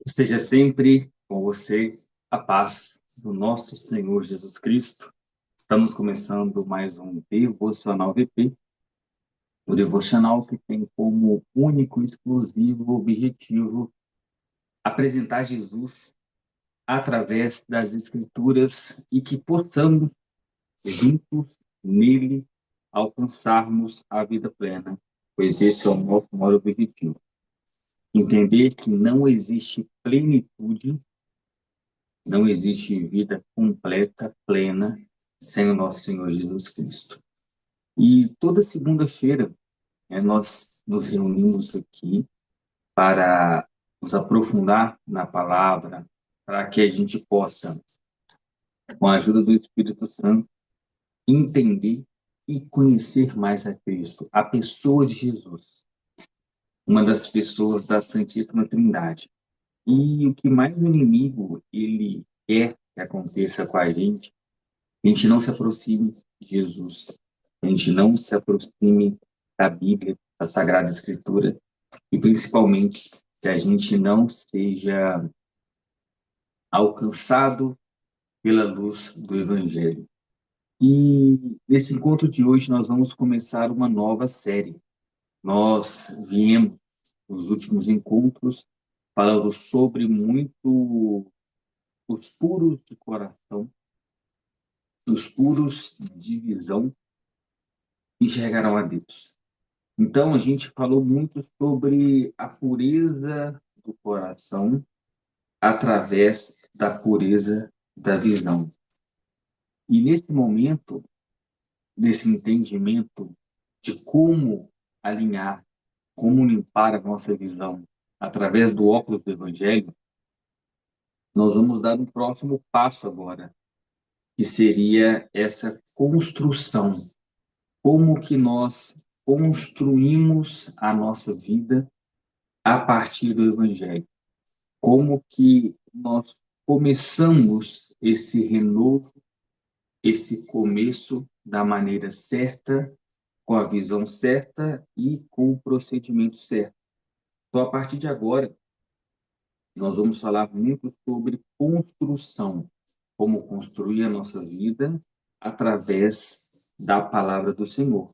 Esteja sempre com você a paz do nosso Senhor Jesus Cristo. Estamos começando mais um Devocional VP, o devocional que tem como único e exclusivo objetivo apresentar Jesus através das Escrituras e que possamos, juntos nele, alcançarmos a vida plena, pois esse é o nosso maior objetivo. Entender que não existe plenitude. Não existe vida completa, plena, sem o nosso Senhor Jesus Cristo. E toda segunda-feira, nós nos reunimos aqui para nos aprofundar na palavra, para que a gente possa, com a ajuda do Espírito Santo, entender e conhecer mais a Cristo, a pessoa de Jesus, uma das pessoas da Santíssima Trindade. E o que mais o inimigo ele quer que aconteça com a gente não se aproxime de Jesus, a gente não se aproxime da Bíblia, da Sagrada Escritura, e principalmente que a gente não seja alcançado pela luz do Evangelho. E nesse encontro de hoje nós vamos começar uma nova série. Nós viemos nos últimos encontros falando sobre muito os puros de coração, os puros de visão enxergarão a Deus. Então, a gente falou muito sobre a pureza do coração através da pureza da visão. E nesse momento, desse entendimento de como alinhar, como limpar a nossa visão através do óculos do Evangelho, nós vamos dar um próximo passo agora, que seria essa construção. Como que nós construímos a nossa vida a partir do Evangelho? Como que nós começamos esse renovo, esse começo da maneira certa, com a visão certa e com o procedimento certo. Então, a partir de agora, nós vamos falar muito sobre construção, como construir a nossa vida através da palavra do Senhor.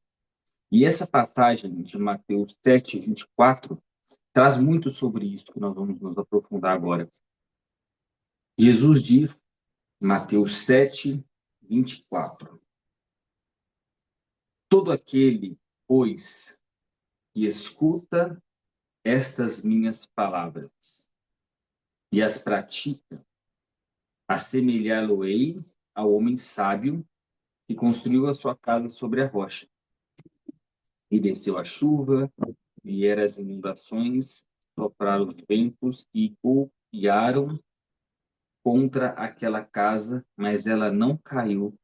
E essa passagem de Mateus 7:24 traz muito sobre isso que nós vamos nos aprofundar agora. Jesus diz, Mateus 7:24: todo aquele, pois, que escuta estas minhas palavras e as pratica, assemelhá-lo-ei ao homem sábio que construiu a sua casa sobre a rocha. E desceu a chuva, vieram as inundações, sopraram os ventos e golpearam contra aquela casa, mas ela não caiu,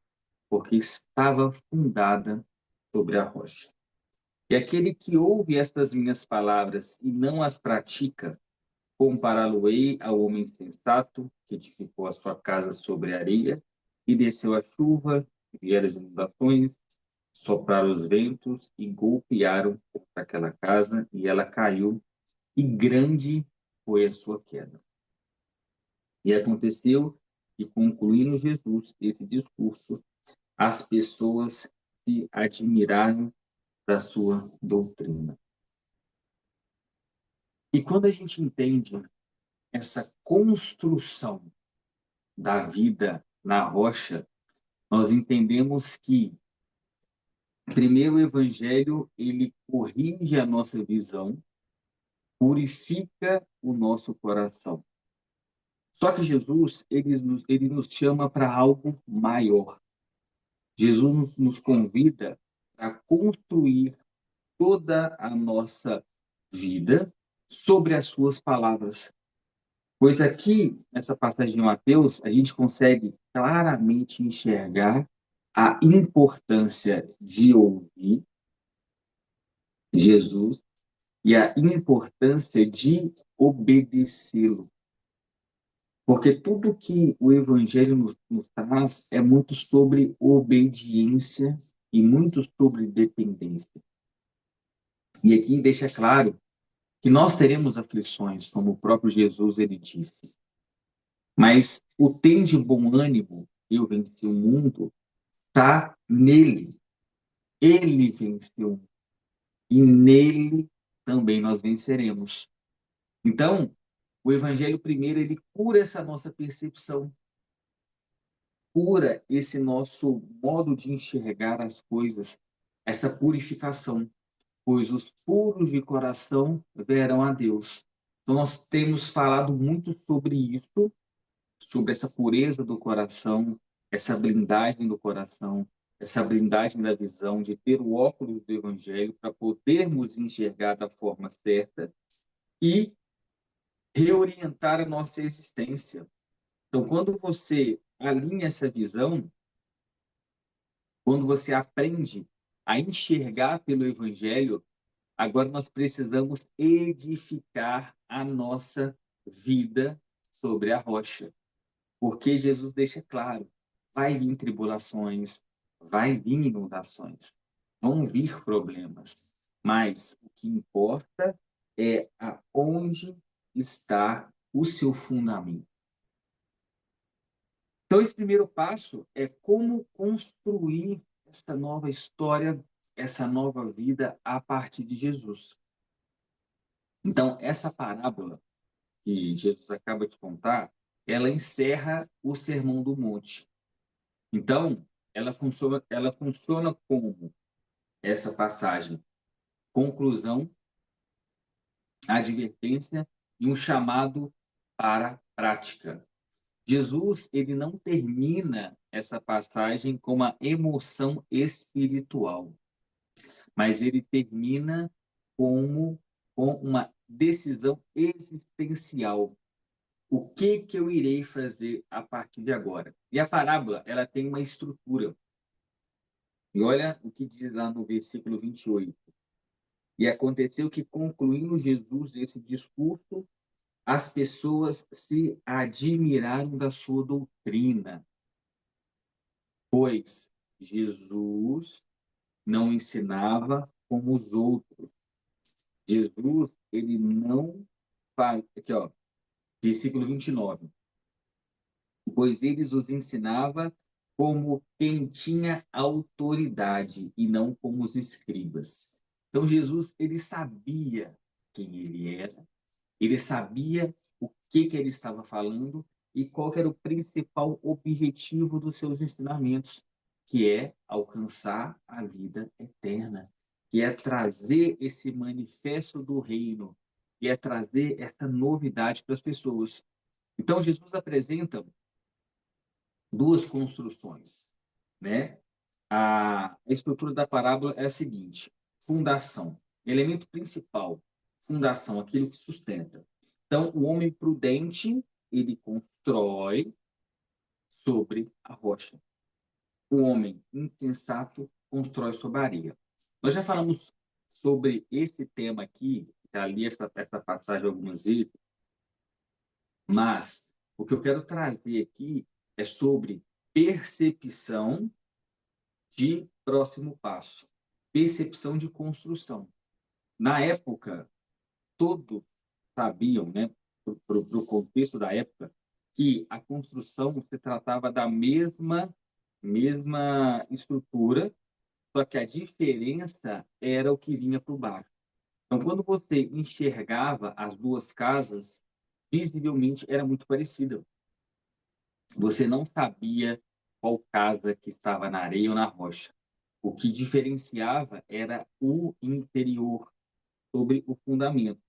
porque estava fundada sobre a rocha. E aquele que ouve estas minhas palavras e não as pratica, compará-lo-ei ao homem sensato que edificou a sua casa sobre a areia, e desceu a chuva, vieram as inundações, sopraram os ventos e golpearam contra aquela casa, e ela caiu, e grande foi a sua queda. E aconteceu que, concluindo Jesus esse discurso, as pessoas se admiraram da sua doutrina. E quando a gente entende essa construção da vida na rocha, nós entendemos que, primeiro, o Evangelho ele corrige a nossa visão, purifica o nosso coração. Só que Jesus ele nos chama para algo maior. Jesus nos convida a construir toda a nossa vida sobre as suas palavras. Pois aqui, nessa passagem de Mateus, a gente consegue claramente enxergar a importância de ouvir Jesus e a importância de obedecê-lo. Porque tudo que o Evangelho nos traz é muito sobre obediência e muito sobre dependência. E aqui deixa claro que nós teremos aflições, como o próprio Jesus ele disse. Mas o tem de bom ânimo, eu venci o mundo, está nele. Ele venceu e nele também nós venceremos. Então, o evangelho primeiro ele cura essa nossa percepção, cura esse nosso modo de enxergar as coisas, essa purificação, pois os puros de coração verão a Deus. Então, nós temos falado muito sobre isso, sobre essa pureza do coração, essa blindagem do coração, essa blindagem da visão, de ter o óculos do Evangelho para podermos enxergar da forma certa e reorientar a nossa existência. Então, quando você alinha essa visão, quando você aprende a enxergar pelo Evangelho, agora nós precisamos edificar a nossa vida sobre a rocha. Porque Jesus deixa claro, vai vir tribulações, vai vir inundações, vão vir problemas, mas o que importa é aonde está o seu fundamento. Então, esse primeiro passo é como construir essa nova história, essa nova vida a partir de Jesus. Então, essa parábola que Jesus acaba de contar, ela encerra o Sermão do Monte. Então, ela funciona como essa passagem, conclusão, advertência e um chamado para a prática. Jesus, ele não termina essa passagem com uma emoção espiritual, mas ele termina como com uma decisão existencial. O que que eu irei fazer a partir de agora? E a parábola, ela tem uma estrutura. E olha o que diz lá no versículo 28. E aconteceu que, concluindo Jesus esse discurso, as pessoas se admiraram da sua doutrina, pois Jesus não ensinava como os outros. Jesus, ele não faz. Aqui, ó, versículo 29. Pois eles os ensinava como quem tinha autoridade e não como os escribas. Então Jesus, ele sabia quem ele era, ele sabia o que ele estava falando e qual era o principal objetivo dos seus ensinamentos, que é alcançar a vida eterna, que é trazer esse manifesto do reino, que é trazer essa novidade para as pessoas. Então Jesus apresenta duas construções, né? A estrutura da parábola é a seguinte: fundação, elemento principal, fundação, aquilo que sustenta. Então, o homem prudente, ele constrói sobre a rocha. O homem insensato constrói sobre a areia. Nós já falamos sobre esse tema aqui, já li essa passagem algumas vezes, mas o que eu quero trazer aqui é sobre percepção de próximo passo, percepção de construção. Na época, todos sabiam, né, para o contexto da época, que a construção se tratava da mesma estrutura, só que a diferença era o que vinha por baixo. Então, quando você enxergava as duas casas, visivelmente era muito parecida. Você não sabia qual casa que estava na areia ou na rocha. O que diferenciava era o interior sobre o fundamento.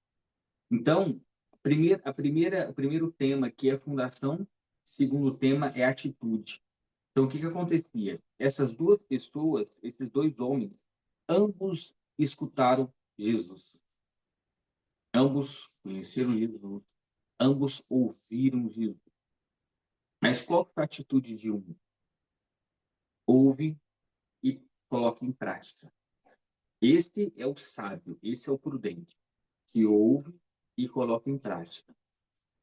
Então, o primeiro tema que é a fundação, segundo tema é a atitude. Então, o que que acontecia? Essas duas pessoas, esses dois homens, ambos escutaram Jesus. Ambos conheceram Jesus. Ambos ouviram Jesus. Mas qual foi a atitude de um? Ouve e coloca em prática. Este é o sábio, esse é o prudente, que ouve e coloca em prática.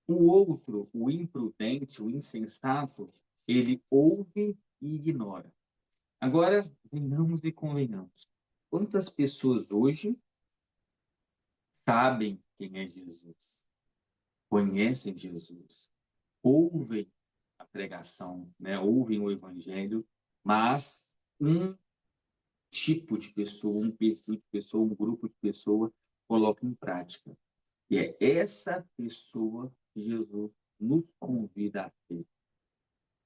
O outro, o imprudente, o insensato, ele ouve e ignora. Agora, venhamos e convenhamos. Quantas pessoas hoje sabem quem é Jesus, conhecem Jesus, ouvem a pregação, né? Ouvem o evangelho, mas um tipo de pessoa, um perfil de pessoa, um grupo de pessoa coloca em prática. E é essa pessoa que Jesus nos convida a ter.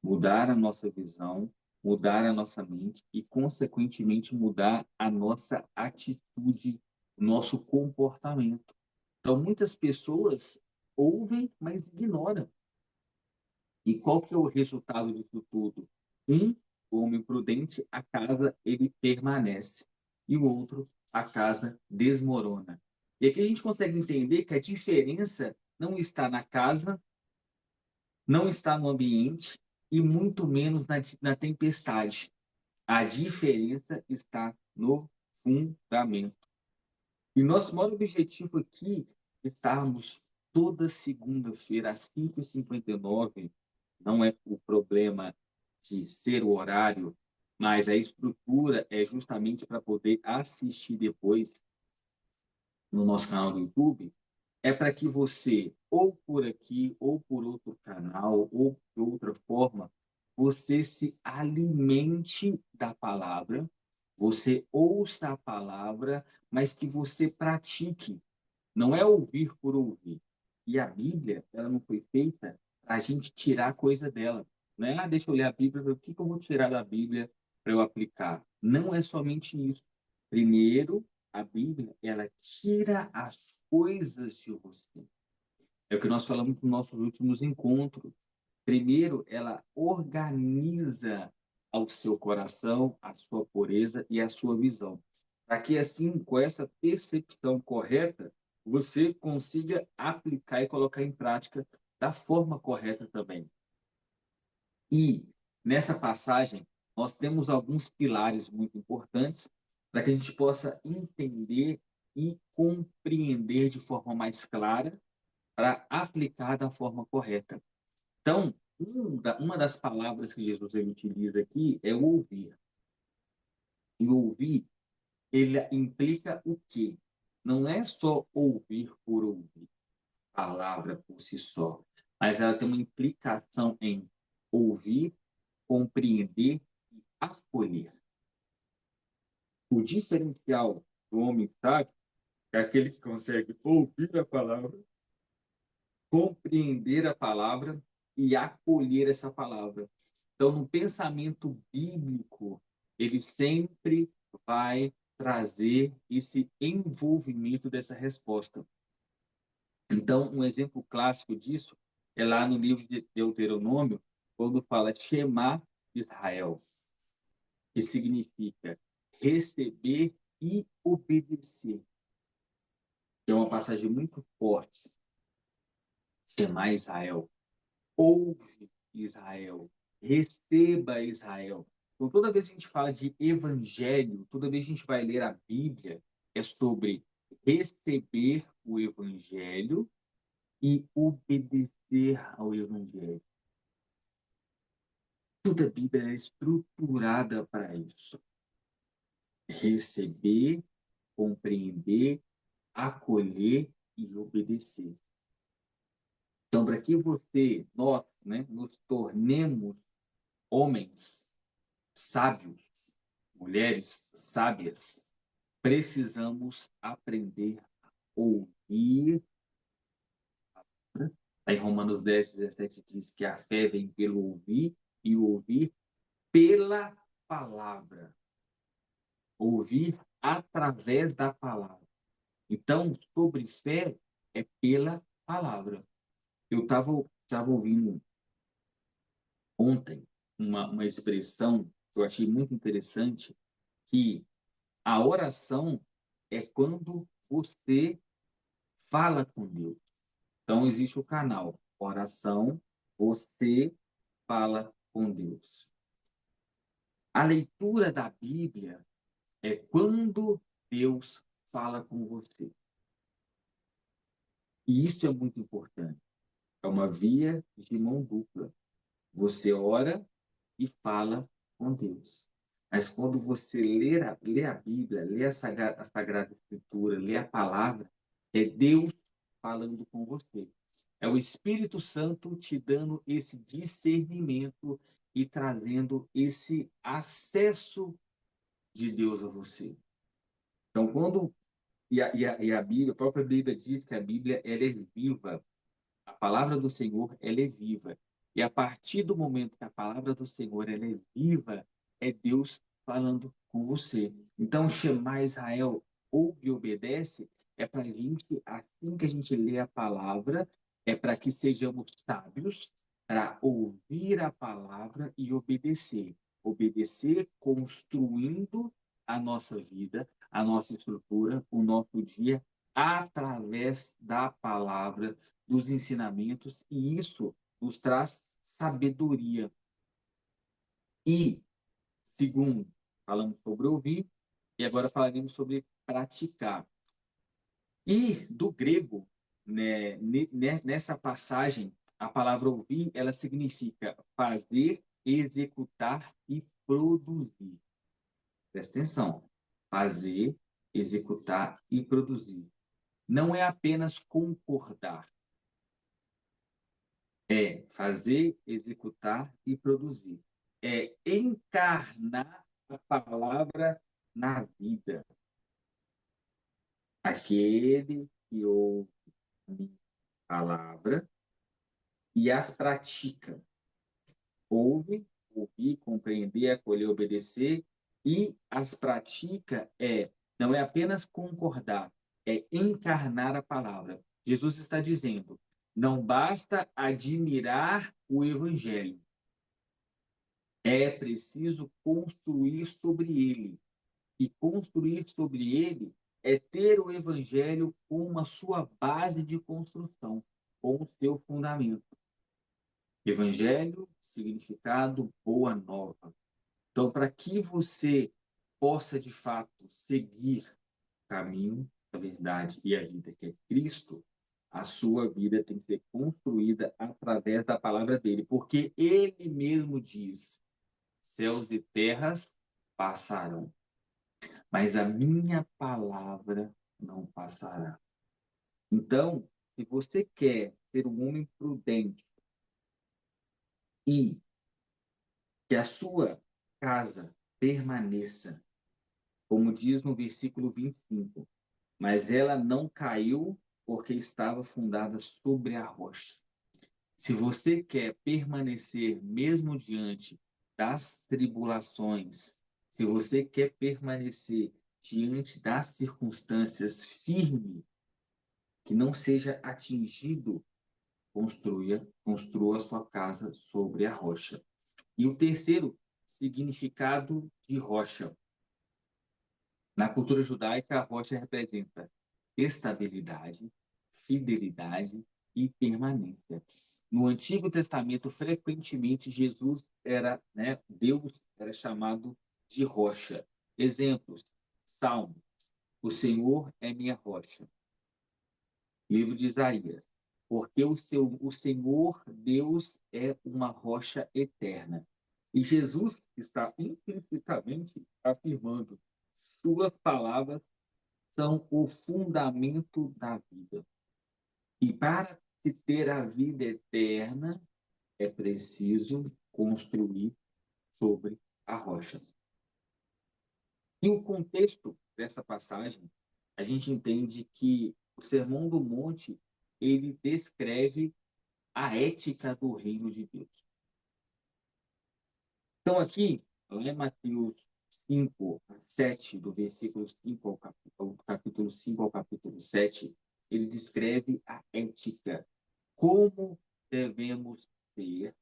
Mudar a nossa visão, mudar a nossa mente e, consequentemente, mudar a nossa atitude, nosso comportamento. Então, muitas pessoas ouvem, mas ignoram. E qual que é o resultado disso tudo? O homem prudente, a casa ele permanece, e o outro, a casa desmorona. E aqui a gente consegue entender que a diferença não está na casa, não está no ambiente e muito menos na tempestade. A diferença está no fundamento. E nosso maior objetivo aqui é estarmos toda segunda-feira às 5h59. Não é o problema de ser o horário, mas a estrutura é justamente para poder assistir depois no nosso canal do YouTube, é para que você, ou por aqui, ou por outro canal, ou de outra forma, você se alimente da palavra, você ouça a palavra, mas que você pratique. Não é ouvir por ouvir. E a Bíblia, ela não foi feita para a gente tirar coisa dela. Não é, deixa eu ler a Bíblia, o que que eu vou tirar da Bíblia para eu aplicar? Não é somente isso. Primeiro, a Bíblia, ela tira as coisas de você. É o que nós falamos nos nossos últimos encontros. Primeiro, ela organiza ao seu coração, a sua pureza e a sua visão. Para que, assim, com essa percepção correta, você consiga aplicar e colocar em prática da forma correta também. E, nessa passagem, nós temos alguns pilares muito importantes para que a gente possa entender e compreender de forma mais clara para aplicar da forma correta. Então, uma das palavras que Jesus ele utiliza aqui é o ouvir. E ouvir, ele implica o quê? Não é só ouvir por ouvir, palavra por si só, mas ela tem uma implicação em ouvir, compreender e acolher. O diferencial do homem sábio é aquele que consegue ouvir a palavra, compreender a palavra e acolher essa palavra. Então, no pensamento bíblico, ele sempre vai trazer esse envolvimento dessa resposta. Então, um exemplo clássico disso é lá no livro de Deuteronômio, quando fala Shema Israel, que significa receber e obedecer. É uma passagem muito forte. Shema Israel. Ouve Israel, receba Israel. Então, toda vez que a gente fala de evangelho, toda vez que a gente vai ler a Bíblia, é sobre receber o evangelho e obedecer ao evangelho. Toda a Bíblia é estruturada para isso. Receber, compreender, acolher e obedecer. Então, para que nós, né, nos tornemos homens sábios, mulheres sábias, precisamos aprender a ouvir. Em Romanos 10:17 diz que a fé vem pelo ouvir e o ouvir pela palavra. Ouvir através da palavra. Então, sobre fé é pela palavra. Eu estava ouvindo ontem uma expressão que eu achei muito interessante, que a oração é quando você fala com Deus. Então, existe o canal oração, você fala com Deus. A leitura da Bíblia é quando Deus fala com você. E isso é muito importante. É uma via de mão dupla. Você ora e fala com Deus. Mas quando você lê a Bíblia, lê a Sagrada Escritura, lê a palavra, É Deus falando com você. É o Espírito Santo te dando esse discernimento e trazendo esse acesso de Deus a você. Então, quando a Bíblia, a própria Bíblia diz que a Bíblia ela é viva, a palavra do Senhor ela é viva. E a partir do momento que a palavra do Senhor ela é viva, é Deus falando com você. Então, chamar Israel, ouve e obedece, é para a gente, assim que a gente lê a palavra, é para que sejamos sábios, para ouvir a palavra e obedecer. Obedecer construindo a nossa vida, a nossa estrutura, o nosso dia, através da palavra, dos ensinamentos, e isso nos traz sabedoria. E, segundo, falamos sobre ouvir, e agora falaremos sobre praticar. E do grego, né, nessa passagem, a palavra ouvir, ela significa fazer, executar e produzir. Presta atenção. Fazer, executar e produzir. Não é apenas concordar, é fazer, executar e produzir. É encarnar a palavra na vida. Aquele que ouve a minha palavra e as pratica. Ouve, ouvir, compreender, acolher, obedecer e as pratica não é apenas concordar, é encarnar a palavra. Jesus está dizendo, não basta admirar o evangelho, é preciso construir sobre ele. E construir sobre ele é ter o evangelho como a sua base de construção, como seu fundamento. Evangelho, significado, boa nova. Então, para que você possa, de fato, seguir o caminho, a verdade e a vida que é Cristo, a sua vida tem que ser construída através da palavra dele, porque ele mesmo diz: céus e terras passarão, mas a minha palavra não passará. Então, se você quer ser um homem prudente e que a sua casa permaneça, como diz no versículo 25, mas ela não caiu porque estava fundada sobre a rocha. Se você quer permanecer mesmo diante das tribulações, se você quer permanecer diante das circunstâncias firme, que não seja atingido, construa a sua casa sobre a rocha. E o terceiro significado de rocha. Na cultura judaica, a rocha representa estabilidade, fidelidade e permanência. No Antigo Testamento, frequentemente Jesus Deus era chamado de rocha. Exemplos: Salmo, o Senhor é minha rocha. Livro de Isaías, porque o Senhor Deus é uma rocha eterna. E Jesus está implicitamente afirmando: suas palavras são o fundamento da vida. E para se ter a vida eterna, é preciso construir sobre a rocha. E o contexto dessa passagem, a gente entende que o Sermão do Monte, ele descreve a ética do reino de Deus. Então, aqui, lá em Mateus 5, 7, do versículo 5 ao capítulo 5 ao capítulo 7, ele descreve a ética, como devemos ser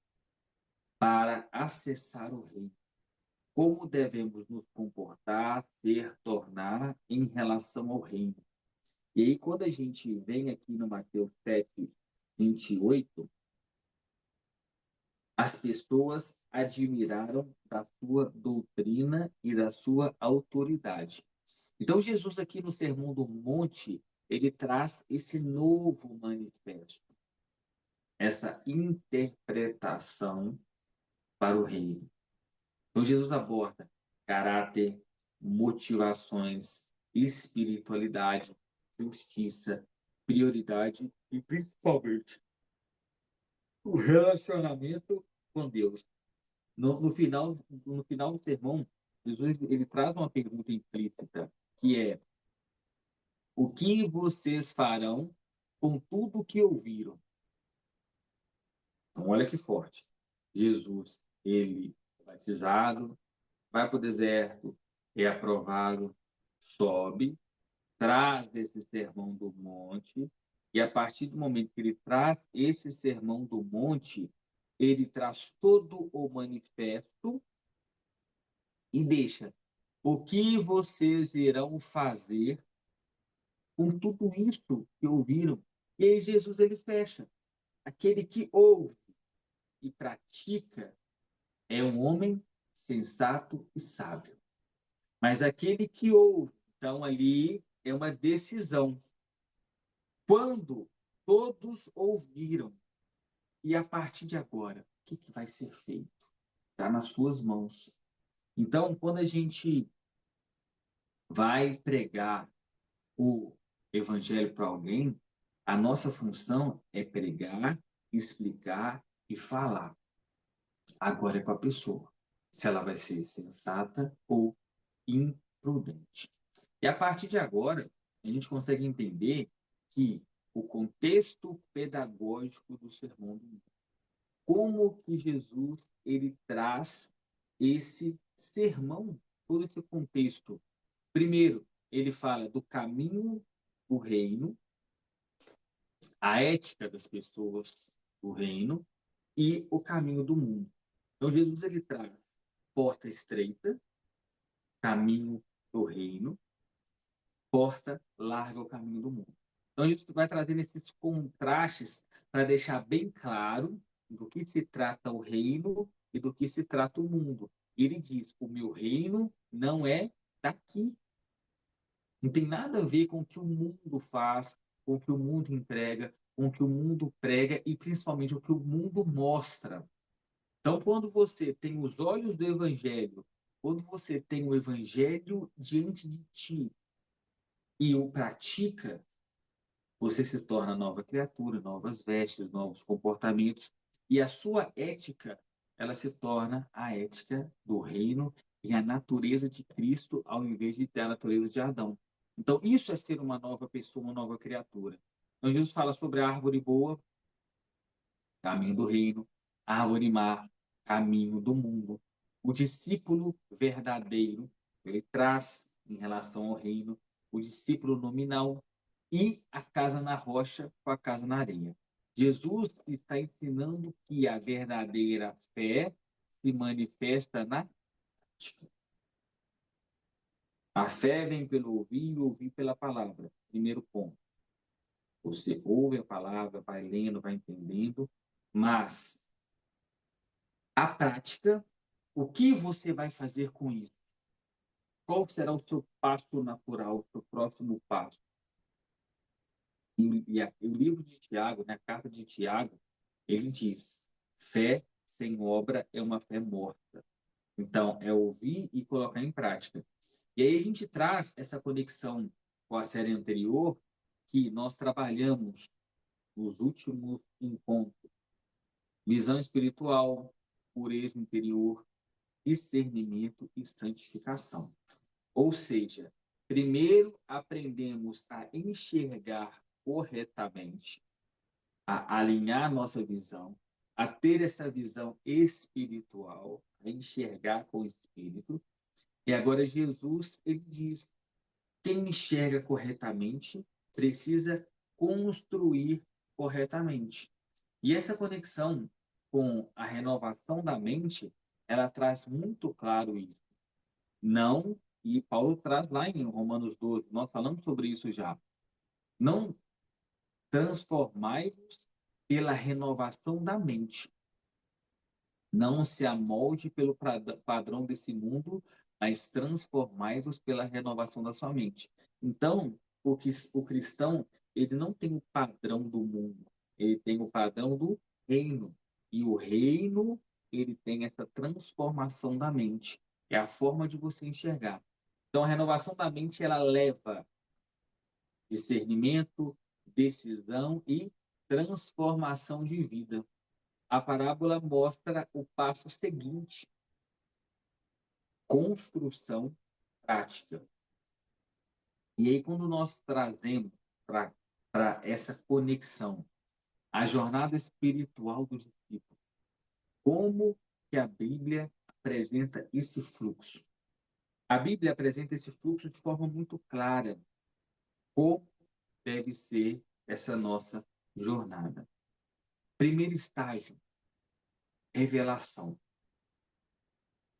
para acessar o reino, como devemos nos comportar, ser, tornar em relação ao reino. E aí, quando a gente vem aqui no Mateus 7, 28, as pessoas admiraram da sua doutrina e da sua autoridade. Então, Jesus, aqui no Sermão do Monte, ele traz esse novo manifesto, essa interpretação para o reino. Então, Jesus aborda caráter, motivações, espiritualidade, justiça, prioridade e, principalmente, o relacionamento com Deus. No final do sermão, Jesus ele traz uma pergunta implícita, que é: o que vocês farão com tudo que ouviram? Então, olha que forte. Jesus, ele é batizado, vai para o deserto, é aprovado, sobe, traz esse sermão do monte, e a partir do momento que ele traz esse sermão do monte, ele traz todo o manifesto e deixa o que vocês irão fazer com tudo isso que ouviram. E aí Jesus ele fecha. Aquele que ouve e pratica é um homem sensato e sábio. Mas aquele que ouve, então ali é uma decisão. Quando todos ouviram, e a partir de agora, o que vai ser feito? Está nas suas mãos. Então, quando a gente vai pregar o evangelho para alguém, a nossa função é pregar, explicar e falar. Agora é com a pessoa, se ela vai ser sensata ou imprudente. E a partir de agora, a gente consegue entender que o contexto pedagógico do Sermão do Monte, como que Jesus ele traz esse sermão, todo esse contexto. Primeiro, ele fala do caminho do reino, a ética das pessoas do reino e o caminho do mundo. Então, Jesus ele traz porta estreita, caminho do reino, porta larga o caminho do mundo. Então, a gente vai trazendo esses contrastes para deixar bem claro do que se trata o reino e do que se trata o mundo. Ele diz: o meu reino não é daqui. Não tem nada a ver com o que o mundo faz, com o que o mundo entrega, com o que o mundo prega e principalmente o que o mundo mostra. Então, quando você tem os olhos do evangelho, quando você tem o evangelho diante de ti e o pratica, você se torna nova criatura, novas vestes, novos comportamentos, e a sua ética, ela se torna a ética do reino e a natureza de Cristo, ao invés de ter a natureza de Adão. Então, isso é ser uma nova pessoa, uma nova criatura. Então, Jesus fala sobre a árvore boa, caminho do reino, árvore má, caminho do mundo. O discípulo verdadeiro, ele traz em relação ao reino o discípulo nominal e a casa na rocha com a casa na areia. Jesus está ensinando que a verdadeira fé se manifesta na prática. A fé vem pelo ouvir e ouvir pela palavra. Primeiro ponto. Você ouve a palavra, vai lendo, vai entendendo, mas a prática, o que você vai fazer com isso? Qual será o seu passo natural, o seu próximo passo? O livro de Tiago, né, a carta de Tiago, ele diz: fé sem obra é uma fé morta. Então, é ouvir e colocar em prática. E aí a gente traz essa conexão com a série anterior, que nós trabalhamos nos últimos encontros. Visão espiritual, pureza interior, discernimento e santificação. Ou seja, primeiro aprendemos a enxergar corretamente, a alinhar nossa visão, a ter essa visão espiritual, a enxergar com o espírito. E agora Jesus, ele diz: quem enxerga corretamente precisa construir corretamente. E essa conexão com a renovação da mente, ela traz muito claro isso. Não, e Paulo traz lá em Romanos 12, nós falamos sobre isso já. Não transformai-vos pela renovação da mente. Não se amolde pelo padrão desse mundo, mas transformai-vos pela renovação da sua mente. Então, o cristão, ele não tem o padrão do mundo, ele tem o padrão do reino. E o reino, ele tem essa transformação da mente. É a forma de você enxergar. Então, a renovação da mente, ela leva discernimento, decisão e transformação de vida. A parábola mostra o passo seguinte: construção prática. E aí, quando nós trazemos para essa conexão a jornada espiritual do discípulo, como que a Bíblia apresenta esse fluxo? A Bíblia apresenta esse fluxo de forma muito clara, como deve ser essa nossa jornada. Primeiro estágio, revelação.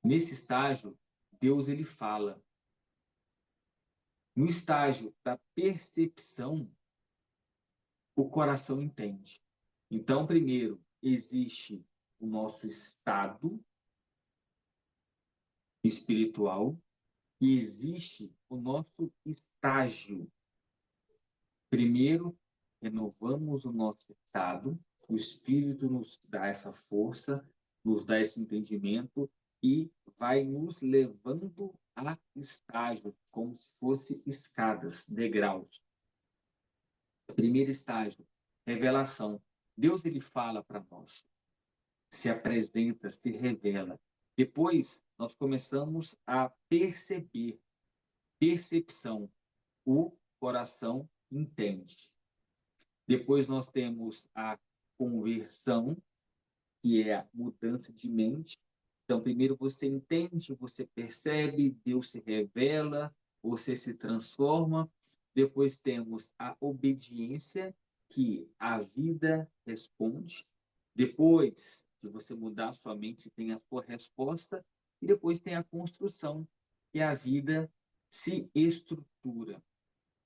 Nesse estágio, Deus ele fala. No estágio da percepção, o coração entende. Então, primeiro, existe o nosso estado espiritual e existe o nosso estágio. Primeiro, renovamos o nosso estado, o Espírito nos dá essa força, nos dá esse entendimento e vai nos levando a estágios, como se fossem escadas, degraus. Primeiro estágio, revelação. Deus ele fala para nós, se apresenta, se revela. Depois, nós começamos a perceber, percepção. O coração entende. Depois nós temos a conversão, que é a mudança de mente. Então, primeiro você entende, você percebe, Deus se revela, você se transforma. Depois temos a obediência, que a vida responde. Depois de você mudar sua mente, tem a sua resposta. E depois tem a construção, que a vida se estrutura.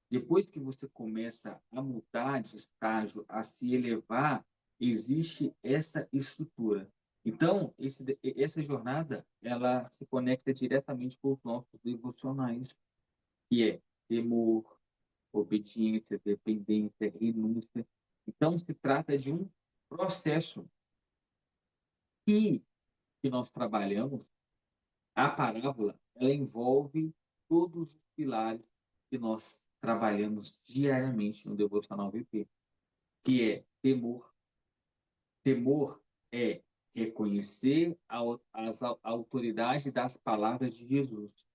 Depois que você começa a mudar de estágio, a se elevar, existe essa estrutura. Então, essa jornada, ela se conecta diretamente com os nossos devocionais, que é temor, obediência, dependência, renúncia. Então, se trata de um processo que nós trabalhamos. A parábola, ela envolve todos os pilares que nós trabalhamos diariamente no Devocional VP, que é temor. Temor é reconhecer a autoridade das palavras de Jesus.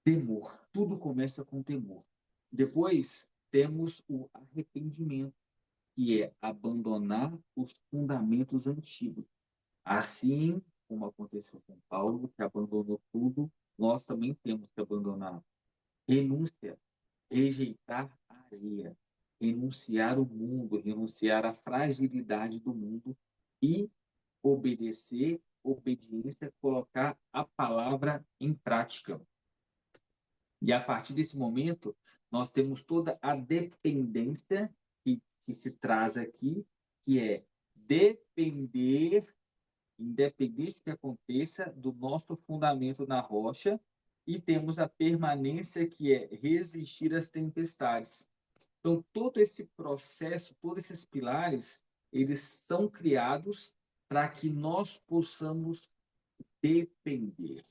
Temor, tudo começa com temor. Depois temos o arrependimento, que é abandonar os fundamentos antigos. Assim como aconteceu com Paulo, que abandonou tudo, nós também temos que abandonar. Renúncia, rejeitar a areia, renunciar o mundo, renunciar à fragilidade do mundo e obedecer, obediência, colocar a palavra em prática. E a partir desse momento, nós temos toda a dependência que se traz aqui, que é depender, independente do que aconteça, do nosso fundamento na rocha, e temos a permanência, que é resistir às tempestades. Então, todo esse processo, todos esses pilares, eles são criados para que nós possamos depender.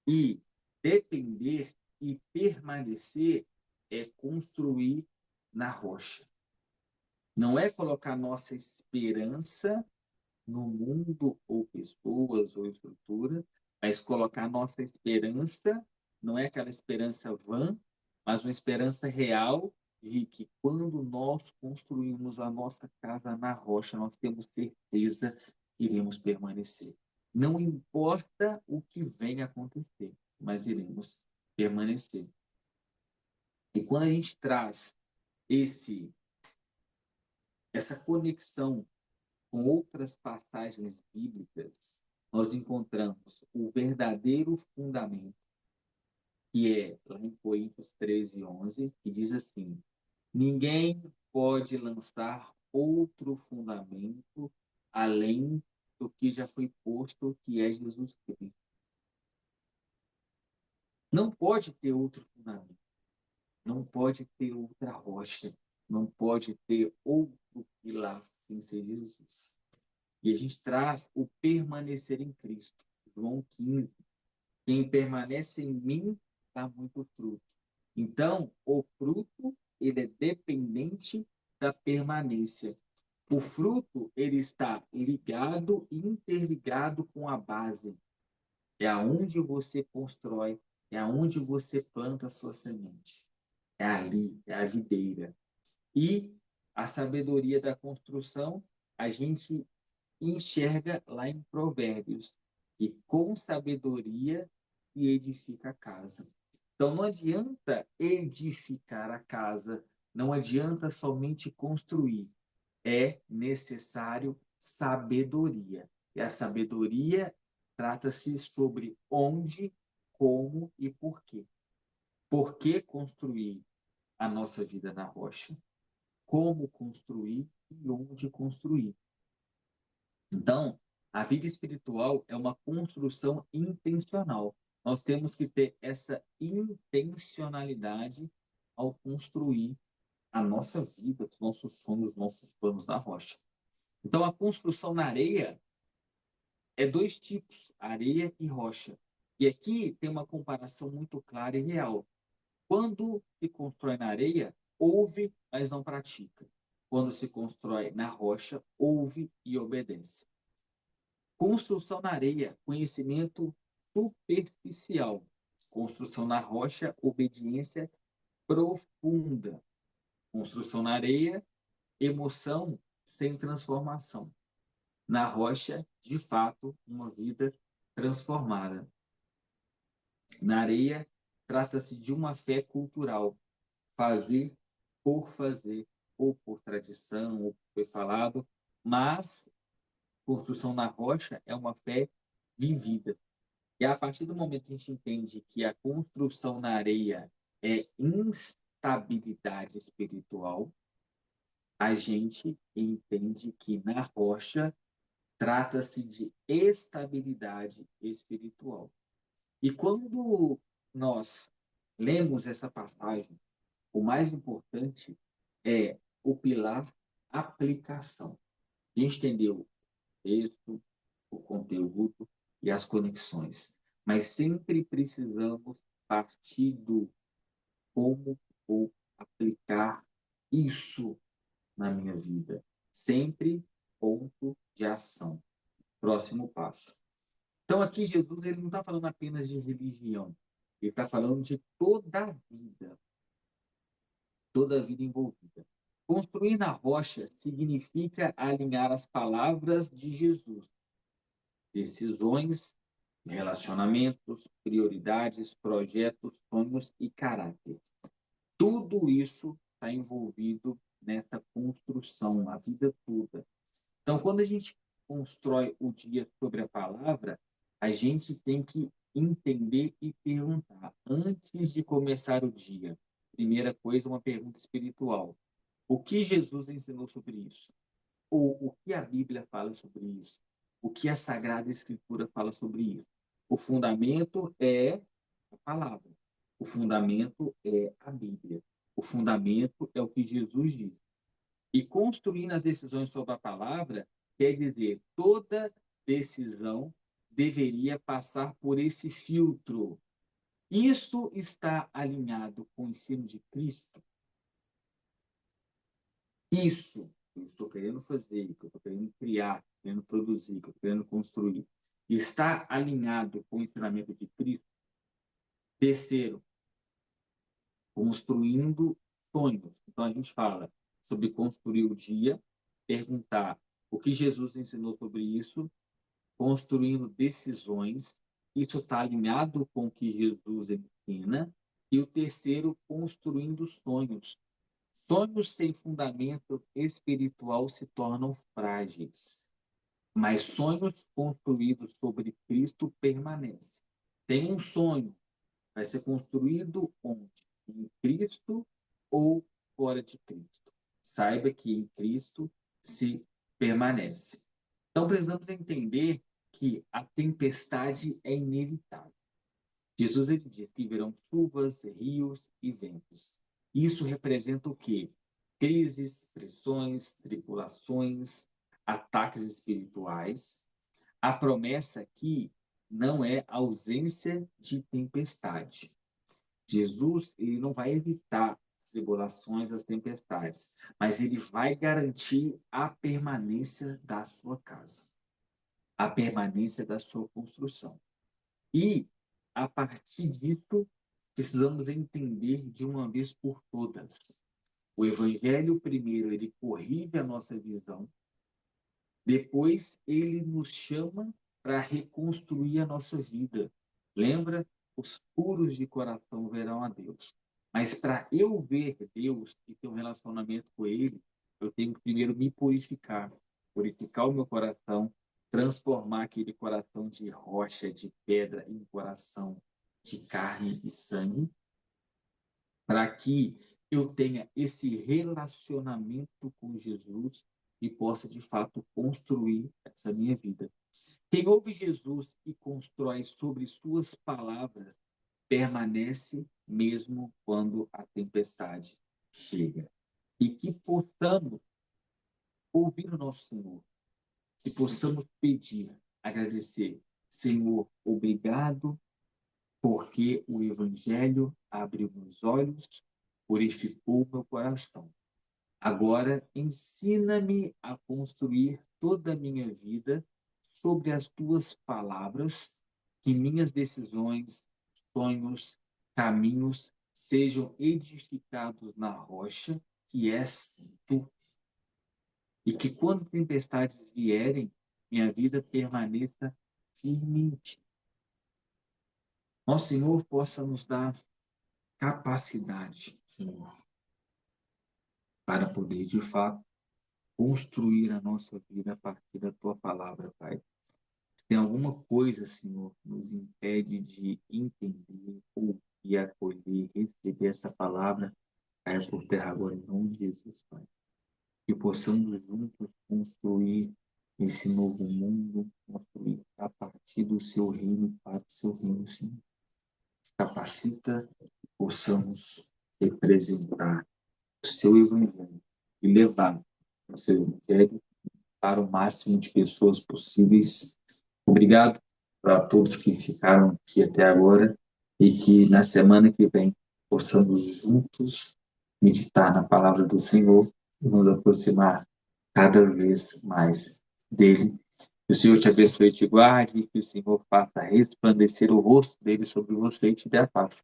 E depender e permanecer é construir na rocha. Não é colocar nossa esperança no mundo ou pessoas ou estrutura, mas colocar nossa esperança, não é aquela esperança vã, mas uma esperança real de que quando nós construímos a nossa casa na rocha, nós temos certeza que iremos permanecer. Não importa o que venha acontecer, mas iremos permanecer. E quando a gente traz esse essa conexão com outras passagens bíblicas, nós encontramos o verdadeiro fundamento, que é lá em Coríntios 13:11, que diz assim: ninguém pode lançar outro fundamento além do que já foi posto, que é Jesus Cristo. Não pode ter outro fundamento, não pode ter outra rocha, não pode ter outro pilar sem ser Jesus. E a gente traz o permanecer em Cristo. João 15. Quem permanece em mim dá muito fruto. Então, o fruto ele é dependente da permanência. O fruto, ele está ligado e interligado com a base. É aonde você constrói, é aonde você planta a sua semente. É ali, é a videira. E a sabedoria da construção, a gente enxerga lá em Provérbios, que com sabedoria se edifica a casa. Então não adianta edificar a casa, não adianta somente construir, é necessário sabedoria. E a sabedoria trata-se sobre onde, como e por quê. Por que construir a nossa vida na rocha? Como construir e onde construir? Então, a vida espiritual é uma construção intencional. Nós temos que ter essa intencionalidade ao construir a nossa vida, os nossos sonhos, os nossos planos na rocha. Então, a construção na areia é dois tipos, areia e rocha. E aqui tem uma comparação muito clara e real. Quando se constrói na areia, ouve, mas não pratica. Quando se constrói na rocha, ouve e obedece. Construção na areia, conhecimento superficial. Construção na rocha, obediência profunda. Construção na areia, emoção sem transformação. Na rocha, de fato, uma vida transformada. Na areia, trata-se de uma fé cultural, fazer por fazer, ou por tradição, ou por foi falado, mas construção na rocha é uma fé vivida. E a partir do momento que a gente entende que a construção na areia é instabilidade espiritual, a gente entende que na rocha trata-se de estabilidade espiritual. E quando nós lemos essa passagem, o mais importante é o pilar aplicação. A gente entendeu o texto, o conteúdo e as conexões, mas sempre precisamos partir do como vou aplicar isso na minha vida. Sempre ponto de ação. Próximo passo. Então, aqui Jesus ele não está falando apenas de religião, ele está falando de toda a vida envolvida. Construir na rocha significa alinhar as palavras de Jesus, decisões, relacionamentos, prioridades, projetos, sonhos e caráter. Tudo isso está envolvido nessa construção, a vida toda. Então, quando a gente constrói o dia sobre a palavra, a gente tem que entender e perguntar antes de começar o dia. Primeira coisa, uma pergunta espiritual. O que Jesus ensinou sobre isso? Ou o que a Bíblia fala sobre isso? O que a Sagrada Escritura fala sobre isso? O fundamento é a palavra. O fundamento é a Bíblia. O fundamento é o que Jesus diz. E construindo as decisões sobre a palavra quer dizer toda decisão deveria passar por esse filtro. Isso está alinhado com o ensino de Cristo? Isso que eu estou querendo fazer, que eu estou querendo criar, querendo produzir, que eu estou querendo construir, está alinhado com o ensinamento de Cristo? Terceiro, construindo sonhos. Então a gente fala sobre construir o dia, perguntar o que Jesus ensinou sobre isso, construindo decisões. Isso está alinhado com o que Jesus ensina. E o terceiro, construindo sonhos. Sonhos sem fundamento espiritual se tornam frágeis, mas sonhos construídos sobre Cristo permanecem. Tem um sonho, vai ser construído onde? Em Cristo ou fora de Cristo. Saiba que em Cristo se permanece. Então precisamos entender que a tempestade é inevitável. Jesus ele diz que virão chuvas, rios e ventos. Isso representa o quê? Crises, pressões, tribulações, ataques espirituais. A promessa aqui não é ausência de tempestade. Jesus ele não vai evitar tribulações, as tempestades, mas ele vai garantir a permanência da sua casa, a permanência da sua construção. E, a partir disso, precisamos entender de uma vez por todas. O Evangelho, primeiro, ele corrige a nossa visão, depois, ele nos chama para reconstruir a nossa vida. Lembra? Os puros de coração verão a Deus. Mas para eu ver Deus e ter um relacionamento com Ele, eu tenho que primeiro me purificar, purificar o meu coração, transformar aquele coração de rocha, de pedra, em coração de carne e sangue, para que eu tenha esse relacionamento com Jesus e possa, de fato, construir essa minha vida. Quem ouve Jesus e constrói sobre suas palavras, permanece mesmo quando a tempestade chega. E que possamos ouvir o nosso Senhor, que possamos pedir, agradecer, Senhor, obrigado, porque o Evangelho abriu meus olhos, purificou meu coração. Agora, ensina-me a construir toda a minha vida sobre as tuas palavras, que minhas decisões, sonhos, caminhos sejam edificados na rocha, que és tu. E que quando tempestades vierem, minha vida permaneça firme em ti. Nosso Senhor possa nos dar capacidade, Senhor, para poder, de fato, construir a nossa vida a partir da tua palavra, Pai. Se tem alguma coisa, Senhor, que nos impede de entender, ouvir, acolher, receber essa palavra, caia por terra agora, em nome de Jesus, Pai. Que possamos juntos construir esse novo mundo, construir a partir do seu reino, para o seu reino, Senhor. Capacita que possamos representar o seu evangelho e levar o seu evangelho para o máximo de pessoas possíveis. Obrigado para todos que ficaram aqui até agora e que na semana que vem possamos juntos meditar na palavra do Senhor e nos aproximar cada vez mais dele. Que o Senhor te abençoe e te guarde, que o Senhor faça resplandecer o rosto dele sobre você e te dê a paz.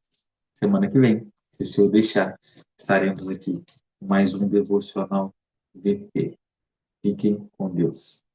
Semana que vem, se o Senhor deixar, estaremos aqui com mais um devocional VP. Fiquem com Deus.